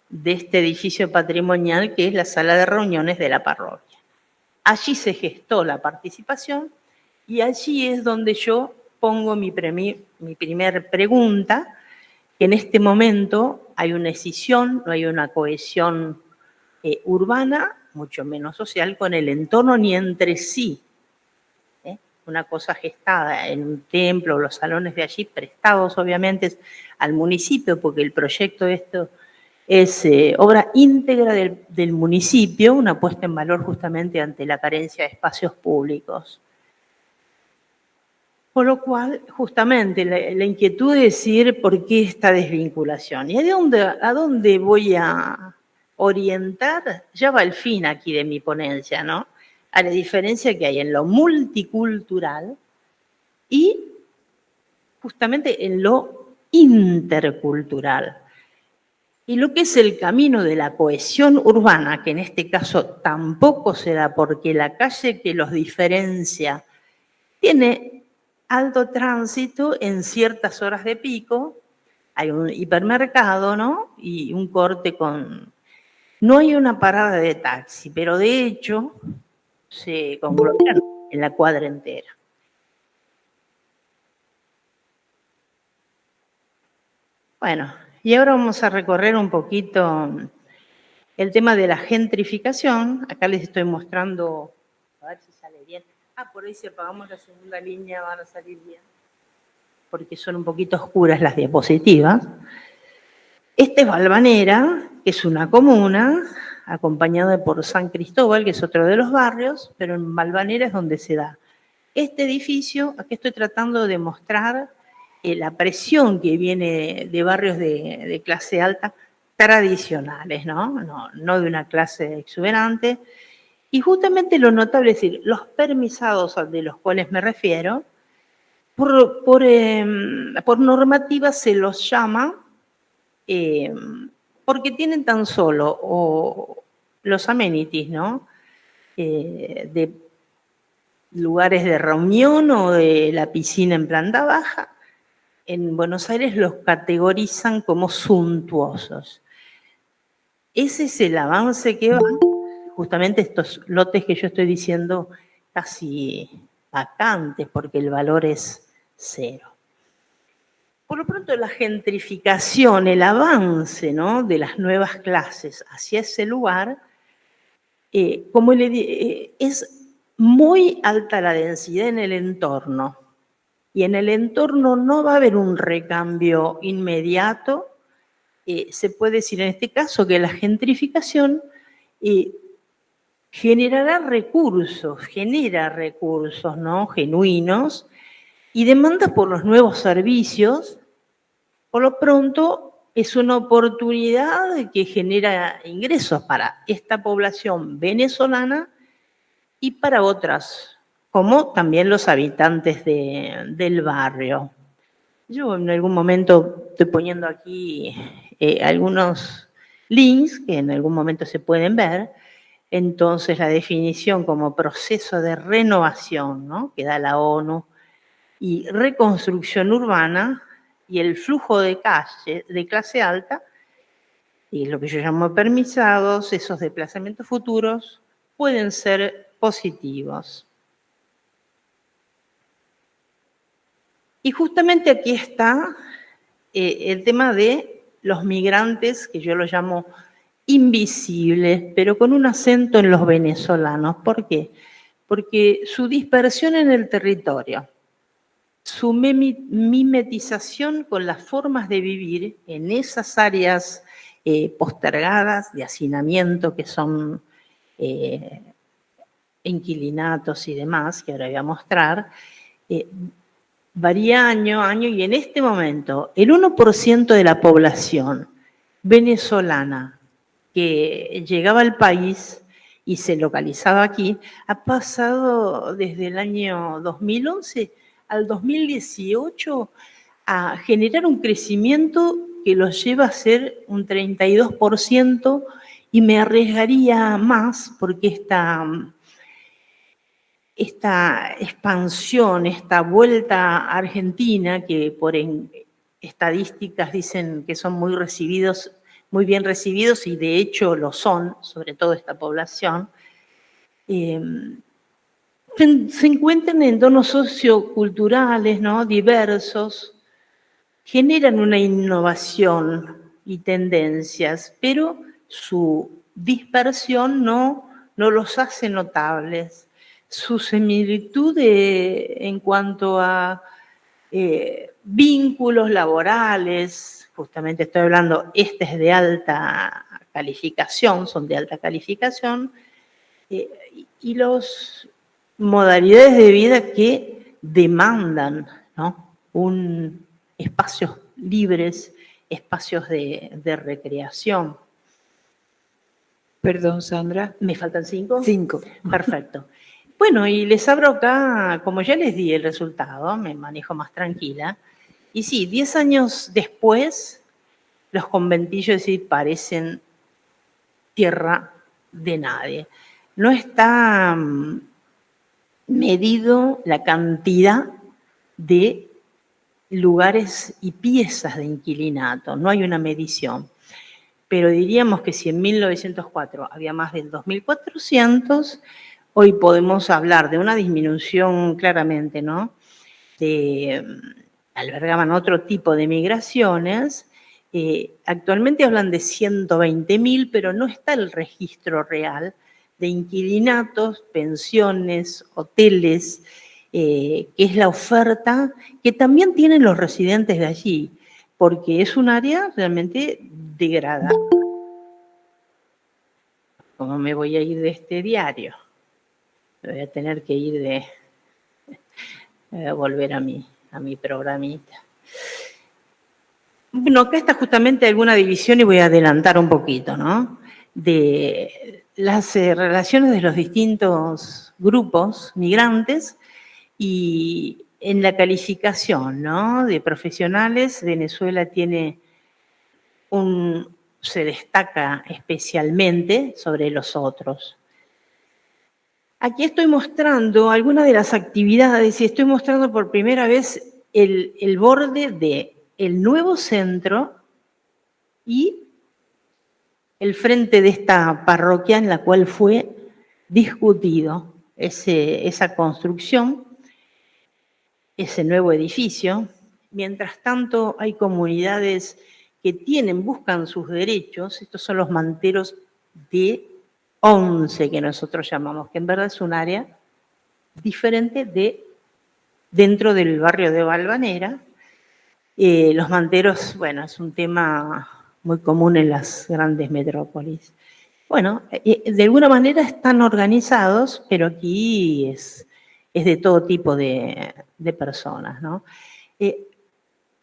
de este edificio patrimonial que es la sala de reuniones de la parroquia. Allí se gestó la participación y allí es donde yo pongo mi primer pregunta, que en este momento hay una escisión, no hay una cohesión urbana, mucho menos social, con el entorno ni entre sí. Una cosa gestada en un templo, los salones de allí, prestados obviamente al municipio, porque el proyecto de esto es obra íntegra del municipio, una puesta en valor justamente ante la carencia de espacios públicos. Por lo cual, justamente, la inquietud de decir por qué esta desvinculación. ¿Y a dónde voy a orientar? Ya va el fin aquí de mi ponencia, ¿no? A la diferencia que hay en lo multicultural y justamente en lo intercultural. Y lo que es el camino de la cohesión urbana, que en este caso tampoco se da porque la calle que los diferencia tiene alto tránsito en ciertas horas de pico, hay un hipermercado, ¿no? Y un corte con... No hay una parada de taxi, pero de hecho se conglomeran en la cuadra entera. Bueno, y ahora vamos a recorrer un poquito el tema de la gentrificación. Acá les estoy mostrando, a ver si sale bien. Por ahí si apagamos la segunda línea van a salir bien, porque son un poquito oscuras las diapositivas. Esta es Valvanera, que es una comuna, acompañada por San Cristóbal, que es otro de los barrios, pero en Valvanera es donde se da. Este edificio, aquí estoy tratando de mostrar la presión que viene de barrios de clase alta tradicionales, ¿no? No de una clase exuberante. Y justamente lo notable es decir, los permisados de los cuales me refiero, por normativa se los llama porque tienen tan solo los amenities, ¿no? De lugares de reunión o de la piscina en planta baja. En Buenos Aires los categorizan como suntuosos. Ese es el avance que va, justamente estos lotes que yo estoy diciendo casi vacantes porque el valor es cero. Por lo pronto la gentrificación, el avance, ¿no?, de las nuevas clases hacia ese lugar, es muy alta la densidad en el entorno. Y en el entorno no va a haber un recambio inmediato. Se puede decir en este caso que la gentrificación genera recursos, ¿no?, genuinos, y demanda por los nuevos servicios. Por lo pronto es una oportunidad que genera ingresos para esta población venezolana y para otras, como también los habitantes del barrio. Yo en algún momento estoy poniendo aquí algunos links que en algún momento se pueden ver. Entonces la definición como proceso de renovación, ¿no?, que da la ONU, y reconstrucción urbana y el flujo de clase alta, y lo que yo llamo permisados, esos desplazamientos futuros, pueden ser positivos. Y justamente aquí está el tema de los migrantes, que yo los llamo invisibles, pero con un acento en los venezolanos. ¿Por qué? Porque su dispersión en el territorio, su mimetización con las formas de vivir en esas áreas postergadas de hacinamiento que son inquilinatos y demás, que ahora voy a mostrar, varía año a año, y en este momento el 1% de la población venezolana que llegaba al país y se localizaba aquí, ha pasado desde el año 2011 al 2018 a generar un crecimiento que los lleva a ser un 32% y me arriesgaría más porque esta expansión, esta vuelta a Argentina, que por estadísticas dicen que son muy bien recibidos, y de hecho lo son, sobre todo esta población, se encuentran en entornos socioculturales, ¿no?, diversos, generan una innovación y tendencias, pero su dispersión no los hace notables. Su similitud en cuanto a vínculos laborales, justamente estoy hablando, este es de alta calificación, son de alta calificación, y las modalidades de vida que demandan, ¿no?, espacios libres, espacios de recreación.
Perdón, Sandra.
¿Me faltan 5?
5.
Perfecto. Bueno, y les abro acá, como ya les di el resultado, me manejo más tranquila. Y sí, 10 años después, los conventillos sí parecen tierra de nadie. No está medido la cantidad de lugares y piezas de inquilinato, no hay una medición. Pero diríamos que si en 1904 había más de 2.400, hoy podemos hablar de una disminución claramente, ¿no? Albergaban otro tipo de migraciones. Actualmente hablan de 120.000, pero no está el registro real de inquilinatos, pensiones, hoteles, que es la oferta que también tienen los residentes de allí, porque es un área realmente degradada. ¿Cómo me voy a ir de este diario? Voy a tener que ir volver a mi programita. Bueno, acá está justamente alguna división y voy a adelantar un poquito, ¿no?, de las relaciones de los distintos grupos migrantes y en la calificación, ¿no?, de profesionales. Venezuela se destaca especialmente sobre los otros. Aquí estoy mostrando algunas de las actividades y estoy mostrando por primera vez el borde del nuevo centro y el frente de esta parroquia en la cual fue discutido esa construcción, ese nuevo edificio. Mientras tanto, hay comunidades que buscan sus derechos. Estos son los manteros de 11, que nosotros llamamos, que en verdad es un área diferente dentro del barrio de Valvanera. Los manteros, bueno, es un tema muy común en las grandes metrópolis. Bueno, de alguna manera están organizados, pero aquí es de todo tipo de personas, ¿no?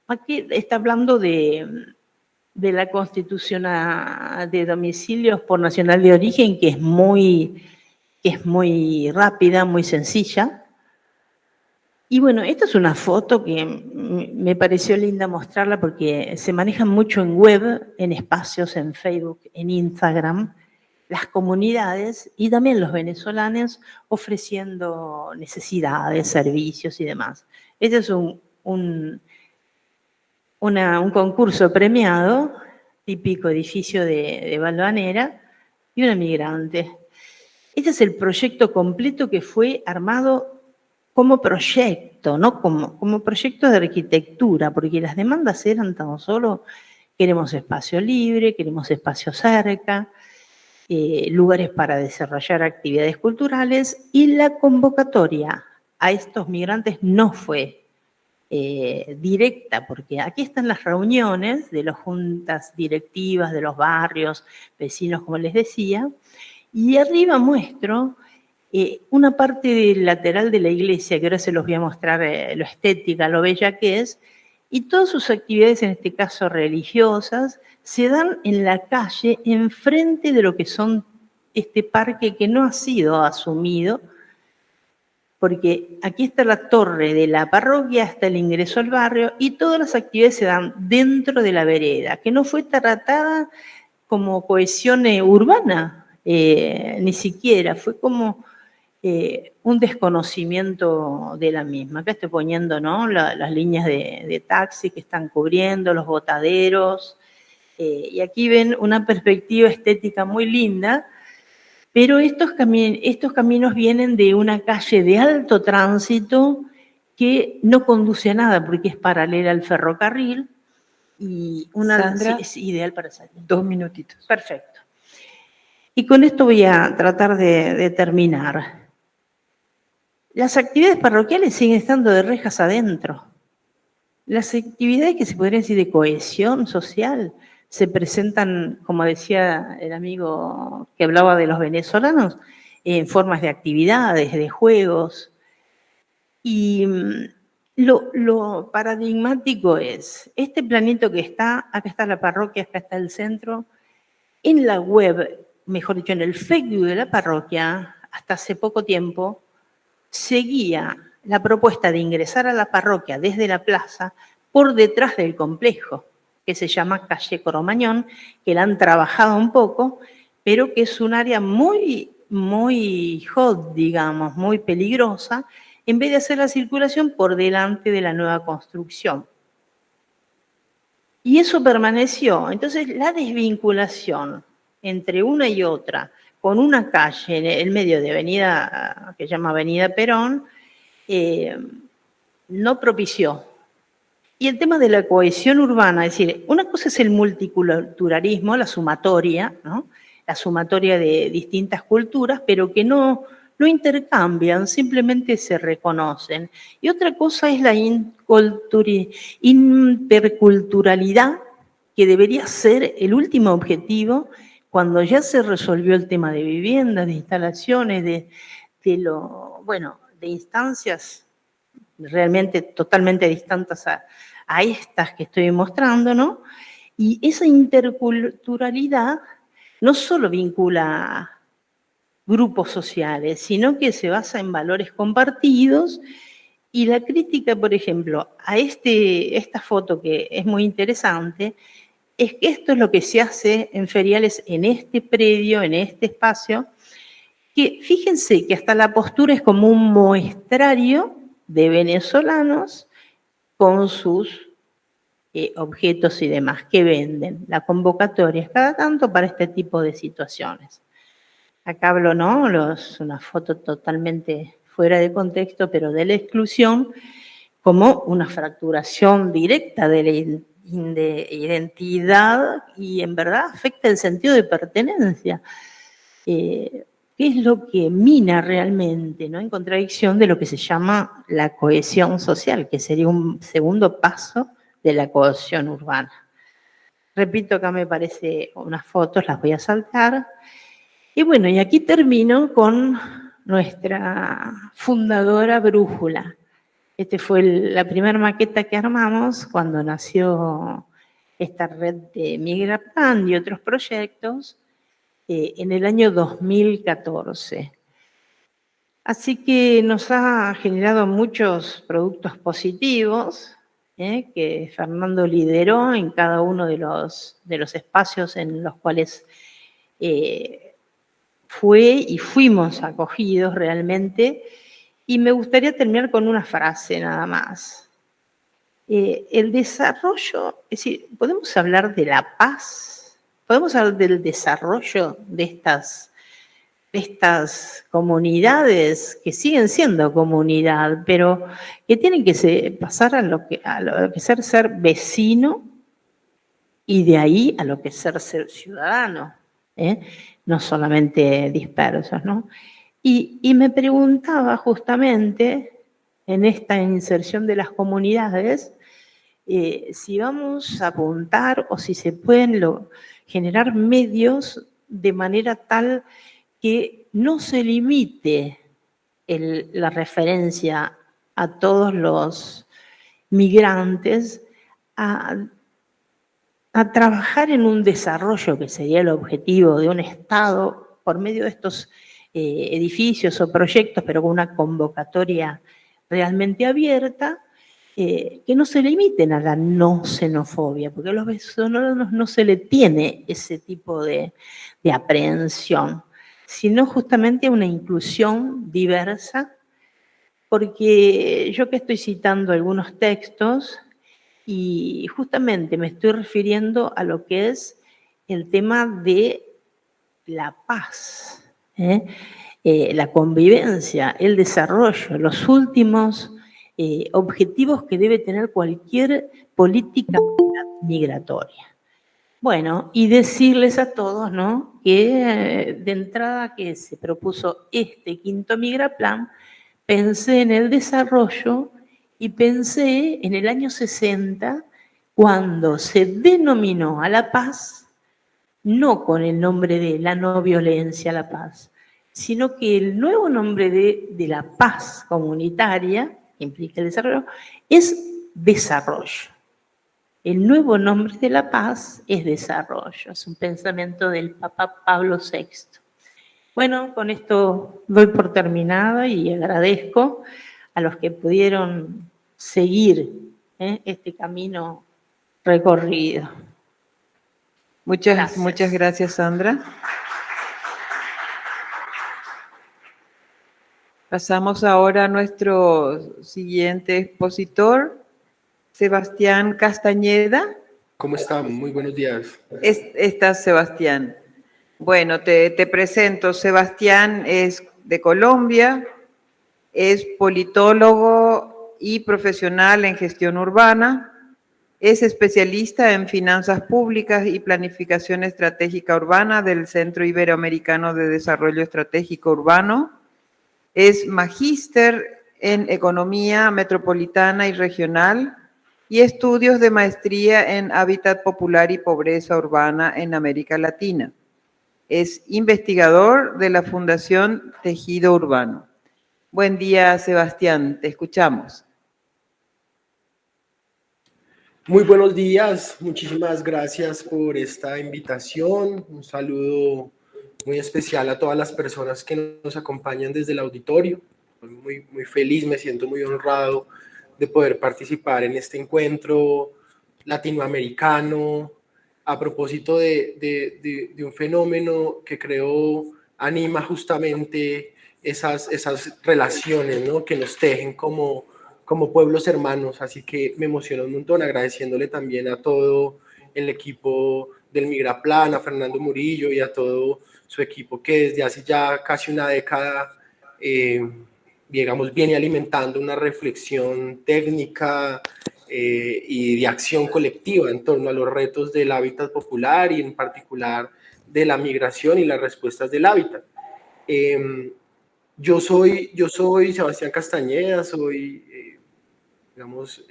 Aquí está hablando de la constitución de domicilios por nacional de origen, que es muy rápida, muy sencilla. Y bueno, esta es una foto que me pareció linda mostrarla porque se manejan mucho en web, en espacios, en Facebook, en Instagram, las comunidades y también los venezolanos ofreciendo necesidades, servicios y demás. Este es un concurso premiado, típico edificio de Valvanera, y una migrante. Este es el proyecto completo que fue armado como proyecto, no como proyecto de arquitectura, porque las demandas eran tan solo: queremos espacio libre, queremos espacio cerca, lugares para desarrollar actividades culturales, y la convocatoria a estos migrantes no fue directa, porque aquí están las reuniones de las juntas directivas de los barrios, vecinos, como les decía, y arriba muestro una parte lateral de la iglesia, que ahora se los voy a mostrar lo estética, lo bella que es, y todas sus actividades, en este caso religiosas, se dan en la calle, enfrente de lo que son este parque que no ha sido asumido porque aquí está la torre de la parroquia, está el ingreso al barrio y todas las actividades se dan dentro de la vereda, que no fue tratada como cohesión urbana, ni siquiera, fue como un desconocimiento de la misma. Acá estoy poniendo, ¿no?, las líneas de taxi que están cubriendo, los botaderos, y aquí ven una perspectiva estética muy linda, pero estos caminos vienen de una calle de alto tránsito que no conduce a nada porque es paralela al ferrocarril y
Sandra,
es ideal para salir.
2 minutitos.
Perfecto. Y con esto voy a tratar de terminar. Las actividades parroquiales siguen estando de rejas adentro. Las actividades que se podrían decir de cohesión social se presentan, como decía el amigo que hablaba de los venezolanos, en formas de actividades, de juegos. Y lo paradigmático es, este planito que está, acá está la parroquia, acá está el centro, en la web, mejor dicho, en el Facebook de la parroquia, hasta hace poco tiempo, seguía la propuesta de ingresar a la parroquia desde la plaza por detrás del complejo, que se llama Calle Cromañón, que la han trabajado un poco, pero que es un área muy, muy hot, digamos, muy peligrosa, en vez de hacer la circulación por delante de la nueva construcción. Y eso permaneció. Entonces, la desvinculación entre una y otra, con una calle en el medio de avenida, que se llama Avenida Perón, no propició. Y el tema de la cohesión urbana, es decir, una cosa es el multiculturalismo, la sumatoria, ¿no?, la sumatoria de distintas culturas, pero que no intercambian, simplemente se reconocen. Y otra cosa es la interculturalidad, que debería ser el último objetivo cuando ya se resolvió el tema de viviendas, de instalaciones, de instancias realmente totalmente distintas a estas que estoy mostrando, ¿no? Y esa interculturalidad no solo vincula grupos sociales, sino que se basa en valores compartidos. Y la crítica, por ejemplo, a esta foto que es muy interesante, es que esto es lo que se hace en feriales en este predio, en este espacio, que fíjense que hasta la postura es como un muestrario de venezolanos con sus objetos y demás que venden. La convocatoria es cada tanto para este tipo de situaciones. Acá hablo, ¿no?, una foto totalmente fuera de contexto, pero de la exclusión, como una fracturación directa de la identidad y en verdad afecta el sentido de pertenencia. ¿Qué es lo que mina realmente, ¿no?, en contradicción de lo que se llama la cohesión social, que sería un segundo paso de la cohesión urbana? Repito, acá me parece unas fotos, las voy a saltar. Y bueno, y aquí termino con nuestra fundadora brújula. Esta fue la primera maqueta que armamos cuando nació esta red de Migraplan y otros proyectos en el año 2014. Así que nos ha generado muchos productos positivos que Fernando lideró en cada uno de los espacios en los cuales fue y fuimos acogidos realmente. Y me gustaría terminar con una frase nada más. El desarrollo, es decir, podemos hablar de la paz, podemos hablar del desarrollo de estas comunidades que siguen siendo comunidad, pero que tienen que pasar a lo que es ser vecino y de ahí a lo que es ser ciudadano, no solamente dispersos, ¿no? Y me preguntaba justamente en esta inserción de las comunidades si vamos a apuntar o si se pueden generar medios de manera tal que no se limite la referencia a todos los migrantes a trabajar en un desarrollo que sería el objetivo de un Estado por medio de estos edificios o proyectos, pero con una convocatoria realmente abierta, que no se limiten a la no xenofobia, porque a los venezolanos no se le tiene ese tipo de aprehensión, sino justamente a una inclusión diversa, porque yo que estoy citando algunos textos y justamente me estoy refiriendo a lo que es el tema de la paz, la convivencia, el desarrollo, los últimos objetivos que debe tener cualquier política migratoria. Bueno, y decirles a todos, ¿no?, que de entrada que se propuso este quinto Migraplan, pensé en el desarrollo y pensé en el año 60, cuando se denominó a la paz, no con el nombre de la no violencia a la paz, sino que el nuevo nombre de la paz comunitaria, que implica el desarrollo, es desarrollo. El nuevo nombre de la paz es desarrollo, es un pensamiento del Papa Pablo VI. Bueno, con esto doy por terminada y agradezco a los que pudieron seguir este camino recorrido.
Muchas gracias, Sandra. Pasamos ahora a nuestro siguiente expositor, Sebastián Castañeda.
¿Cómo están? Muy buenos días.
Estás, Sebastián. Bueno, te presento. Sebastián es de Colombia, es politólogo y profesional en gestión urbana, es especialista en finanzas públicas y planificación estratégica urbana del Centro Iberoamericano de Desarrollo Estratégico Urbano, es magíster en economía metropolitana y regional y estudios de maestría en hábitat popular y pobreza urbana en América Latina. Es investigador de la Fundación Tejido Urbano. Buen día, Sebastián, te escuchamos.
Muy buenos días, muchísimas gracias por esta invitación. Un saludo muy especial a todas las personas que nos acompañan desde el auditorio. Estoy muy feliz, me siento muy honrado de poder participar en este encuentro latinoamericano a propósito de un fenómeno que creo anima justamente esas relaciones, ¿no?, que nos tejen como pueblos hermanos. Así que me emociona un montón, agradeciéndole también a todo el equipo del Migraplan, a Fernando Murillo y a todo su equipo que desde hace ya casi una década, digamos, viene alimentando una reflexión técnica y de acción colectiva en torno a los retos del hábitat popular y en particular de la migración y las respuestas del hábitat. Yo soy Sebastián Castañeda, soy digamos,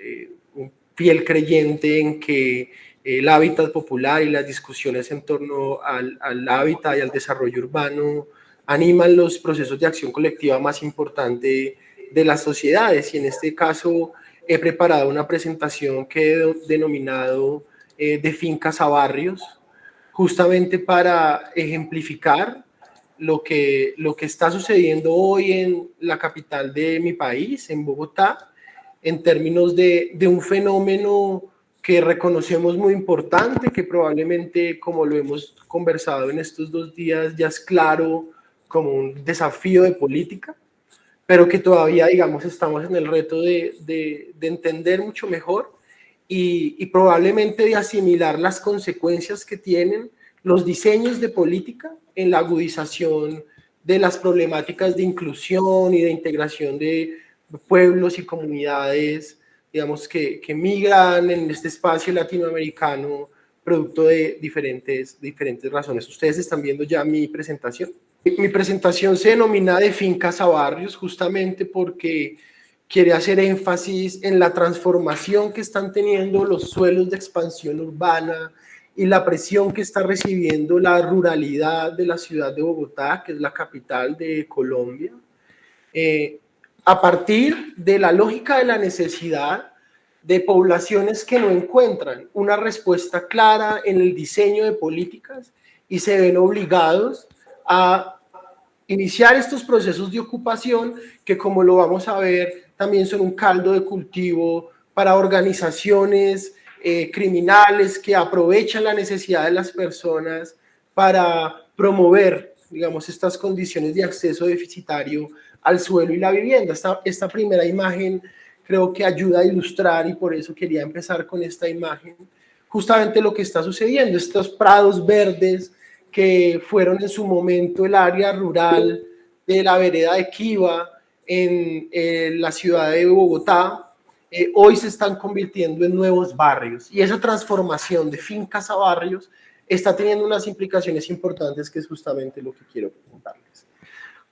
un fiel creyente en que el hábitat popular y las discusiones en torno al hábitat y al desarrollo urbano animan los procesos de acción colectiva más importantes de las sociedades. Y en este caso he preparado una presentación que he denominado de fincas a barrios, justamente para ejemplificar lo que está sucediendo hoy en la capital de mi país, en Bogotá, en términos de un fenómeno que reconocemos muy importante, que probablemente, como lo hemos conversado en estos 2 días, ya es claro como un desafío de política, pero que todavía, digamos, estamos en el reto de entender mucho mejor y probablemente de asimilar las consecuencias que tienen los diseños de política en la agudización de las problemáticas de inclusión y de integración de pueblos y comunidades, digamos, que migran en este espacio latinoamericano producto de diferentes razones. Ustedes están viendo ya mi presentación. Mi presentación se denomina de fincas a barrios justamente porque quiere hacer énfasis en la transformación que están teniendo los suelos de expansión urbana y la presión que está recibiendo la ruralidad de la ciudad de Bogotá, que es la capital de Colombia, a partir de la lógica de la necesidad de poblaciones que no encuentran una respuesta clara en el diseño de políticas y se ven obligados a iniciar estos procesos de ocupación que, como lo vamos a ver, también son un caldo de cultivo para organizaciones criminales que aprovechan la necesidad de las personas para promover, digamos, estas condiciones de acceso deficitario al suelo y la vivienda. Esta primera imagen creo que ayuda a ilustrar, y por eso quería empezar con esta imagen, justamente lo que está sucediendo, estos prados verdes que fueron en su momento el área rural de la vereda de Quiva en la ciudad de Bogotá, hoy se están convirtiendo en nuevos barrios, y esa transformación de fincas a barrios está teniendo unas implicaciones importantes, que es justamente lo que quiero preguntarles.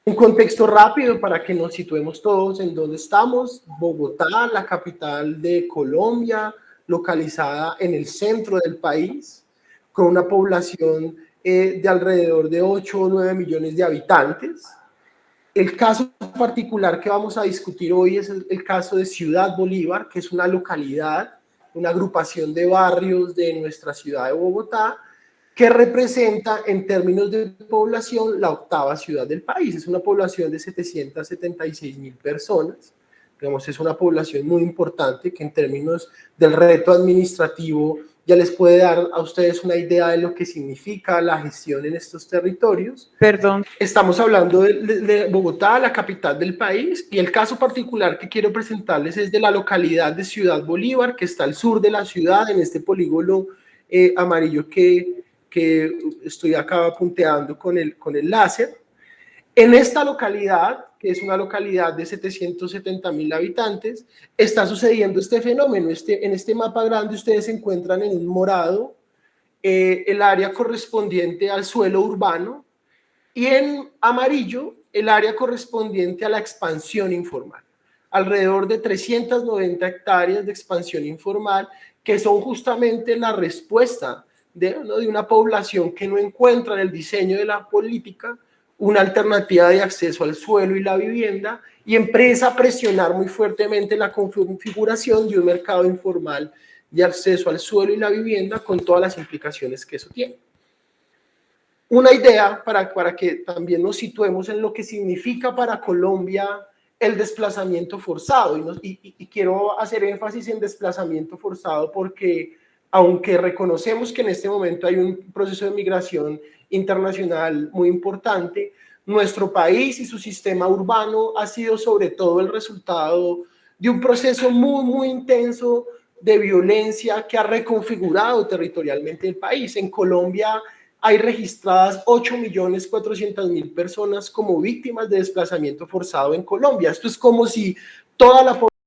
Un contexto rápido para que nos situemos todos en dónde estamos. Bogotá, la capital de Colombia, localizada en el centro del país, con una población de alrededor de 8 o 9 millones de habitantes. El caso particular que vamos a discutir hoy es el caso de Ciudad Bolívar, que es una localidad, una agrupación de barrios de nuestra ciudad de Bogotá, que representa en términos de población la 8ª ciudad del país. Es una población de 776.000 personas. Digamos, es una población muy importante que en términos del reto administrativo ya les puede dar a ustedes una idea de lo que significa la gestión en estos territorios.
Perdón.
Estamos hablando de Bogotá, la capital del país, y el caso particular que quiero presentarles es de la localidad de Ciudad Bolívar, que está al sur de la ciudad, en este polígono amarillo que estoy acá punteando con el láser. En esta localidad, que es una localidad de 770.000 habitantes, está sucediendo este fenómeno. En este mapa grande ustedes encuentran en un morado el área correspondiente al suelo urbano, y en amarillo el área correspondiente a la expansión informal. Alrededor de 390 hectáreas de expansión informal, que son justamente la respuesta de una población que no encuentra en el diseño de la política una alternativa de acceso al suelo y la vivienda, y empieza a presionar muy fuertemente la configuración de un mercado informal de acceso al suelo y la vivienda, con todas las implicaciones que eso tiene. Una idea para que también nos situemos en lo que significa para Colombia el desplazamiento forzado, y quiero hacer énfasis en desplazamiento forzado porque, aunque reconocemos que en este momento hay un proceso de migración internacional muy importante, nuestro país y su sistema urbano ha sido sobre todo el resultado de un proceso muy, muy intenso de violencia que ha reconfigurado territorialmente el país. En Colombia hay registradas 8.400.000 personas como víctimas de desplazamiento forzado en Colombia. Esto es como si toda la población